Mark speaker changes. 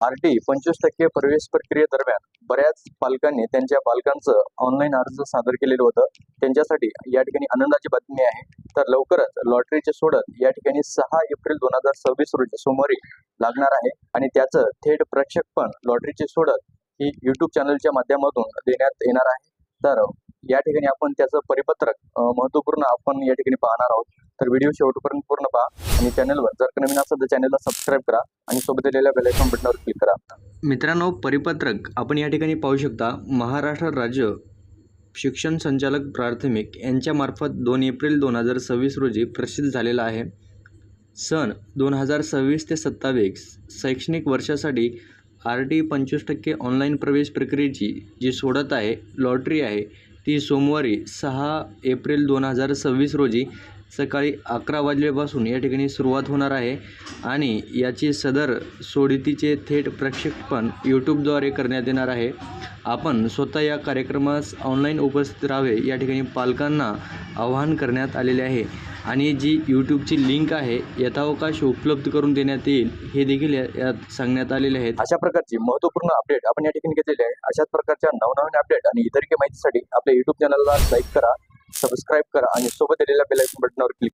Speaker 1: RT 25% प्रवेश प्रक्रियेदरम्यान बऱ्याच पालकांनी त्यांच्या बालकांचं ऑनलाईन अर्ज सादर केलेलं होतं. त्यांच्यासाठी या ठिकाणी आनंदाची बातमी आहे. तर लवकरच लॉटरीची सोडत या ठिकाणी 6 एप्रिल 2026 रोजी सोमवारी लागणार आहे आणि त्याचं थेट प्रक्षेपण लॉटरीची सोडत ही YouTube चॅनलच्या माध्यमातून देण्यात येणार आहे. तर या ठिकाणी आपण त्याचं परिपत्रक महत्त्वपूर्ण आपण या ठिकाणी पाहणार आहोत. तर व्हिडिओ शेवटपर्यंत पूर्ण पहा आणि चॅनलवर जर का नवीन असेल तर चॅनलला सबस्क्राईब करा आणि सोबत दिलेल्या बेल आयकॉन बटनावर क्लिक करा.
Speaker 2: मित्रांनो, परिपत्रक आपण या ठिकाणी पाहू शकता. महाराष्ट्र राज्य शिक्षण संचालक प्राथमिक यांच्यामार्फत 2 एप्रिल 2026 रोजी प्रसिद्ध झालेला आहे. सन 2026 ते 27 शैक्षणिक वर्षासाठी RT 25% ऑनलाईन प्रवेश प्रक्रियेची जी सोडत आहे, लॉटरी आहे, ती सोमवारी 6 एप्रिल 2026 रोजी सकाळी 11 वाजल्यापासून या ठिकाणी सुरुवात होणार आहे आणि याची सदर सोडतीचे थेट प्रक्षेपण यूट्यूबद्वारे करण्यात येणार आहे. आपण स्वतः या कार्यक्रमास ऑनलाईन उपस्थित राहावे या ठिकाणी पालकांना आवाहन करण्यात आलेले आहे आणि जी यूट्यूबची लिंक आहे यथावकाश उपलब्ध करून देण्यात येईल हे देखील यात सांगण्यात आलेले आहे.
Speaker 1: अशा प्रकारची महत्त्वपूर्ण अपडेट आपण या ठिकाणी घेतलेली आहे. अशाच प्रकारच्या नवनवीन अपडेट आणि इतर काही माहितीसाठी आपल्या YouTube चॅनलला लाईक करा, सबस्क्राईब करा आणि सोबत दिलेल्या बेल आयकॉन बटनावर क्लिक